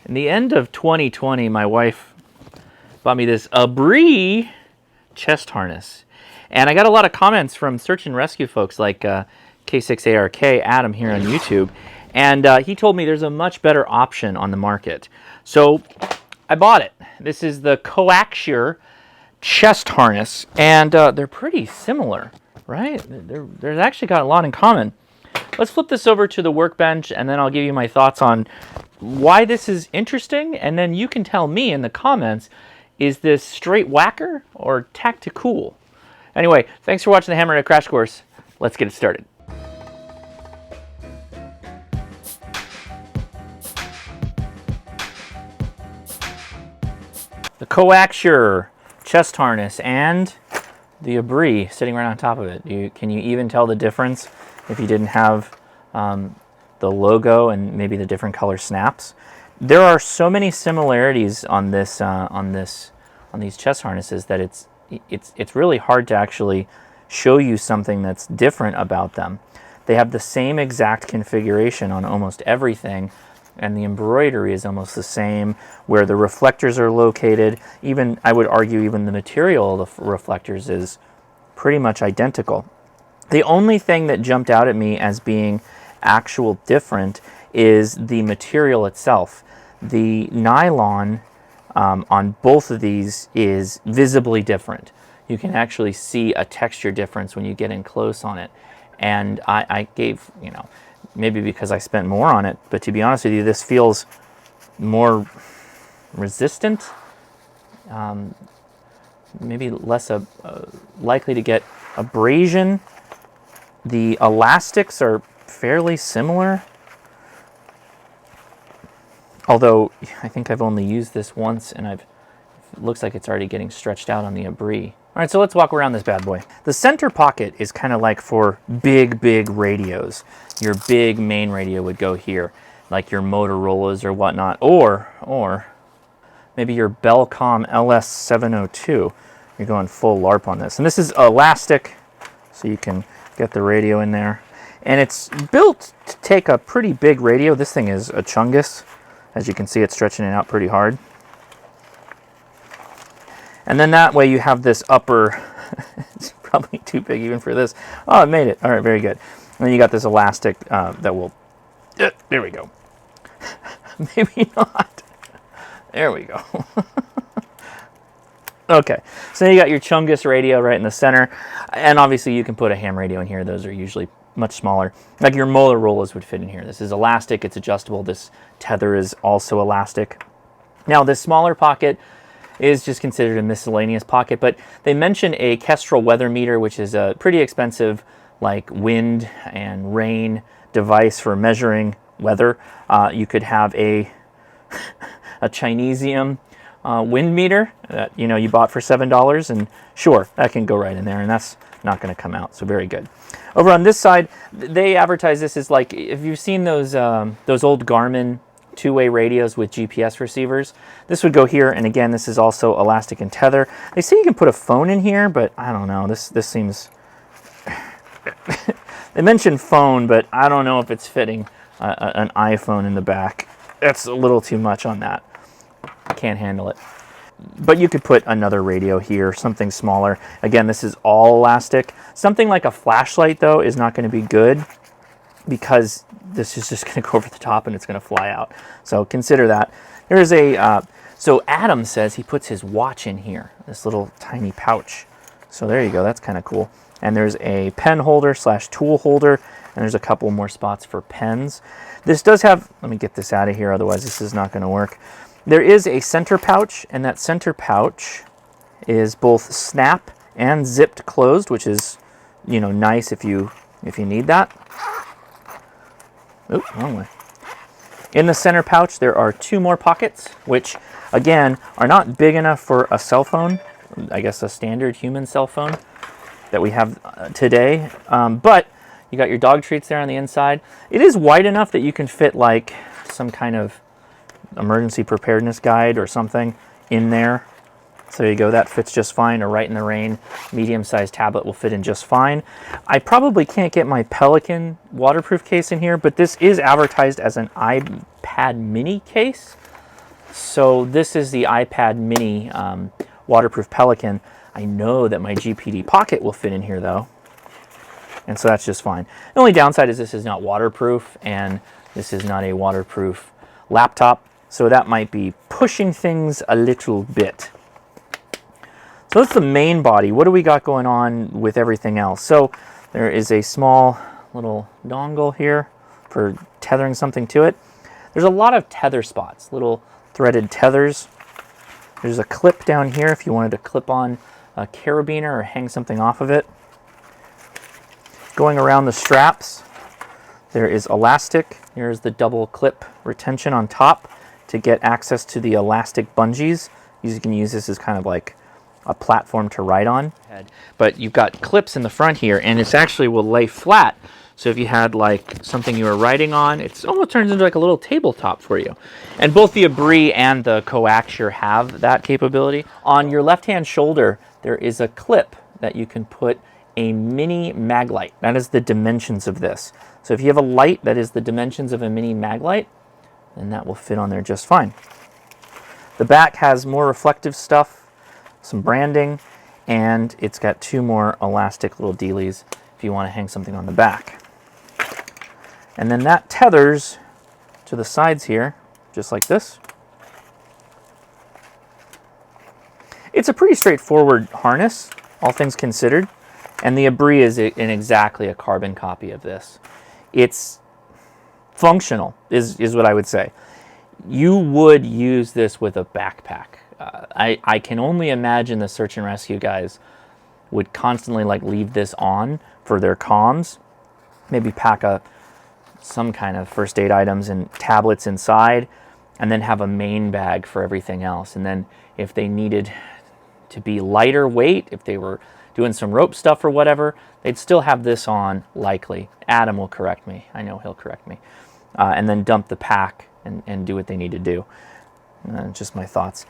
In the end of 2020, my wife bought me this Abbree chest harness. And I got a lot of comments from search and rescue folks like K6ARK, Adam here on YouTube. And he told me there's a much better option on the market. So I bought it. This is the Coaxsher chest harness. And they're pretty similar, right? They're actually got a lot in common. Let's flip this over to the workbench, and then I'll give you my thoughts on why this is interesting, and then you can tell me in the comments, is this straight whacker or tactical? Anyway, thanks for watching the Hammerhead Crash Course. Let's get it started. The Coaxsher chest harness and the Abbree sitting right on top of it. Can you even tell the difference if you didn't have the logo and maybe the different color snaps? There are so many similarities on this on these chest harnesses that it's really hard to actually show you something that's different about them. They have the same exact configuration on almost everything, and the embroidery is almost the same, where the reflectors are located. Even, I would argue, even the material of the reflectors is pretty much identical. The only thing that jumped out at me as being actual different is the material itself. The nylon on both of these is visibly different. You can actually see a texture difference when you get in close on it. And I gave, maybe because I spent more on it, but to be honest with you, this feels more resistant, maybe less likely to get abrasion. The elastics are fairly similar, although I think I've only used this once, and it looks like it's already getting stretched out on the Abbree. All right, so let's walk around this bad boy. The center pocket is kind of like for big radios. Your big main radio would go here, like your Motorola's or whatnot, or maybe your Bellcom LS702. You're going full LARP on this. And this is elastic, so you can get the radio in there. And it's built to take a pretty big radio. This thing is a Chungus. As you can see, it's stretching it out pretty hard. And then that way you have this upper, it's probably too big even for this. Oh, it made it. All right, very good. And then you got this elastic that will, there we go. Maybe not. There we go. Okay, so you got your Chungus radio right in the center, and obviously you can put a ham radio in here. Those are usually much smaller. Like your Motorola's would fit in here. This is elastic, it's adjustable. This tether is also elastic. Now this smaller pocket is just considered a miscellaneous pocket, but they mention a Kestrel weather meter, which is a pretty expensive like wind and rain device for measuring weather. You could have a Chinesium wind meter that you bought for $7, and sure, that can go right in there, and that's not going to come out. So very good. Over on this side, they advertise this as like, if you've seen those old Garmin two-way radios with GPS receivers, this would go here. And again, this is also elastic and tether. They say you can put a phone in here, but I don't know. This seems they mentioned phone, but I don't know if it's fitting an iPhone in the back. That's a little too much on that. Can't handle it. But you could put another radio here, something smaller. Again, this is all elastic. Something like a flashlight, though, is not going to be good because this is just going to go over the top and it's going to fly out. So consider that. There's so Adam says he puts his watch in here, this little tiny pouch. So there you go, that's kind of cool. And there's a pen holder / tool holder, and there's a couple more spots for pens. This does have, let me get this out of here, otherwise this is not going to work. There is a center pouch, and that center pouch is both snap and zipped closed, which is, nice if you need that. Oop, wrong way. In the center pouch, there are two more pockets, which, again, are not big enough for a cell phone, I guess a standard human cell phone that we have today. But you got your dog treats there on the inside. It is wide enough that you can fit like some kind of emergency preparedness guide or something in there. So there you go, that fits just fine. Or Right in the Rain medium-sized tablet will fit in just fine. I probably can't get my Pelican waterproof case in here, but this is advertised as an iPad mini case. So this is the iPad mini waterproof Pelican. I know that my GPD Pocket will fit in here though, and so that's just fine. The only downside is this is not waterproof, and this is not a waterproof laptop, so that might be pushing things a little bit. So that's the main body. What do we got going on with everything else? So there is a small little dongle here for tethering something to it. There's a lot of tether spots, little threaded tethers. There's a clip down here if you wanted to clip on a carabiner or hang something off of it. Going around the straps, there is elastic. Here's the double clip retention on top to get access to the elastic bungees. You can use this as kind of like a platform to write on. But you've got clips in the front here, and it's actually will lay flat. So if you had like something you were writing on, it almost turns into like a little tabletop for you. And both the Abbree and the Coaxsher have that capability. On your left-hand shoulder, there is a clip that you can put a mini mag light. That is the dimensions of this. So if you have a light that is the dimensions of a mini mag light, then that will fit on there just fine. The back has more reflective stuff, some branding, and it's got two more elastic little dealies if you want to hang something on the back. And then that tethers to the sides here, just like this. It's a pretty straightforward harness, all things considered. And the Abbree is exactly a carbon copy of this. It's functional, is what I would say. You would use this with a backpack. I can only imagine the search and rescue guys would constantly like leave this on for their comms, maybe pack up some kind of first aid items and tablets inside, and then have a main bag for everything else. And then if they needed to be lighter weight, if they were doing some rope stuff or whatever, they'd still have this on, likely. Adam will correct me. I know he'll correct me. And then dump the pack and do what they need to do. Just my thoughts.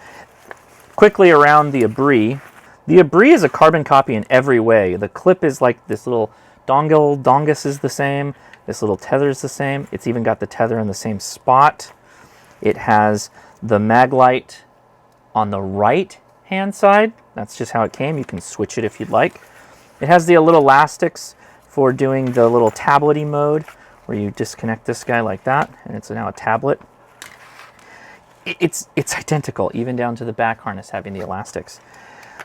Quickly around the Abbree. The Abbree is a carbon copy in every way. The clip is like this little dongus is the same. This little tether is the same. It's even got the tether in the same spot. It has the mag light on the right hand side. That's just how it came. You can switch it if you'd like. It has the little elastics for doing the little tablety mode where you disconnect this guy like that, and it's now a tablet. It's identical, even down to the back harness having the elastics.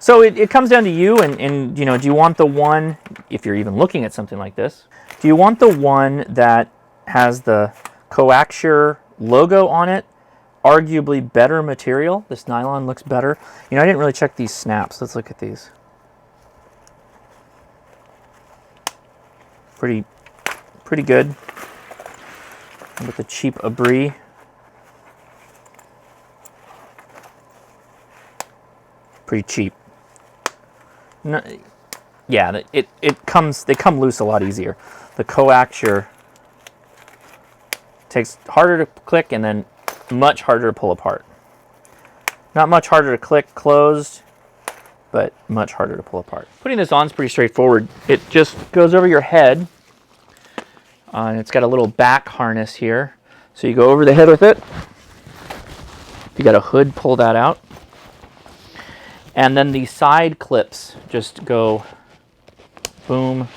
So it comes down to you, and you know, do you want the one, if you're even looking at something like this, do you want the one that has the Coaxsher logo on it? Arguably better material. This nylon looks better. You know, I didn't really check these snaps. Let's look at these. Pretty good. With the cheap Abbree. Pretty cheap. No, yeah, they come loose a lot easier. The Coaxsher takes harder to click and then much harder to pull apart. Not much harder to click closed, but much harder to pull apart. Putting this on is pretty straightforward. It just goes over your head, and it's got a little back harness here. So you go over the head with it. You got a hood, pull that out. And then the side clips just go boom.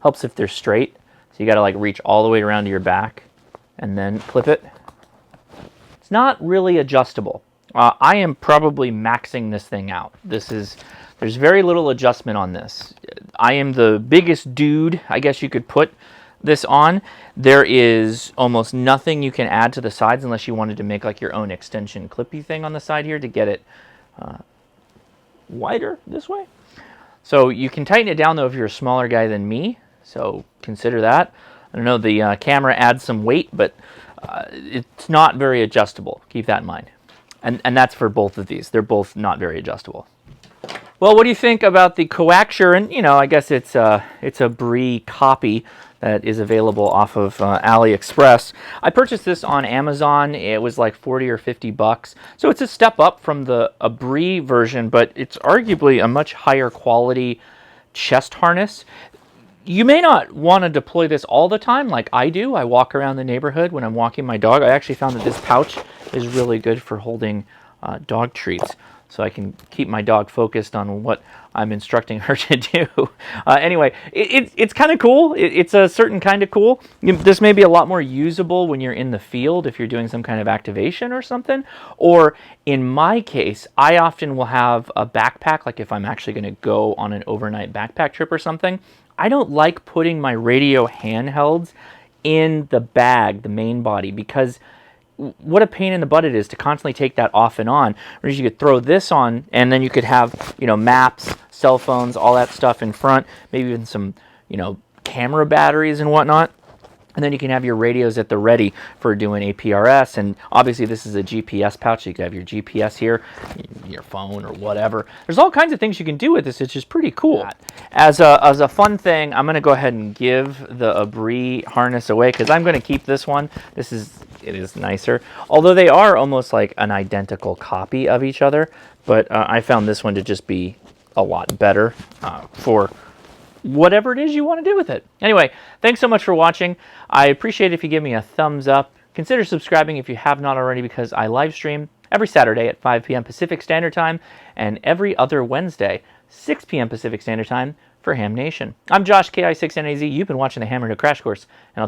Helps if they're straight. So you got to like reach all the way around to your back and then clip it. It's not really adjustable. I am probably maxing this thing out. There's very little adjustment on this. I am the biggest dude, I guess you could put this on. There is almost nothing you can add to the sides unless you wanted to make like your own extension clippy thing on the side here to get it wider this way. So you can tighten it down though if you're a smaller guy than me. So consider that. I don't know, the camera adds some weight, but it's not very adjustable. Keep that in mind. And that's for both of these. They're both not very adjustable. Well, what do you think about the Coaxsher? And, you know, I guess it's a Abbree copy that is available off of AliExpress. I purchased this on Amazon. It was like 40 or 50 bucks. So it's a step up from the Abbree version, but it's arguably a much higher quality chest harness. You may not want to deploy this all the time like I do. I walk around the neighborhood when I'm walking my dog. I actually found that this pouch is really good for holding dog treats, so I can keep my dog focused on what I'm instructing her to do. Anyway, it's kind of cool. It's a certain kind of cool. This may be a lot more usable when you're in the field, if you're doing some kind of activation or something. Or in my case, I often will have a backpack, like if I'm actually going to go on an overnight backpack trip or something. I don't like putting my radio handhelds in the bag, the main body, because what a pain in the butt it is to constantly take that off and on. Whereas you could throw this on, and then you could have, you know, maps, cell phones, all that stuff in front, maybe even some, you know, camera batteries and whatnot. And then you can have your radios at the ready for doing APRS. And obviously this is a GPS pouch, so you can have your GPS here, your phone or whatever. There's all kinds of things you can do with this. It's just pretty cool. As a fun thing, I'm going to go ahead and give the Abbree harness away, because I'm going to keep this one. It is nicer. Although they are almost like an identical copy of each other. But I found this one to just be a lot better for whatever it is you want to do with it. Anyway, thanks so much for watching. I appreciate it if you give me a thumbs up. Consider subscribing if you have not already, because I live stream every Saturday at 5 p.m. Pacific Standard Time and every other Wednesday, 6 p.m. Pacific Standard Time for Ham Nation. I'm Josh, KI6NAZ. You've been watching the Hammer No Crash Course, and I'll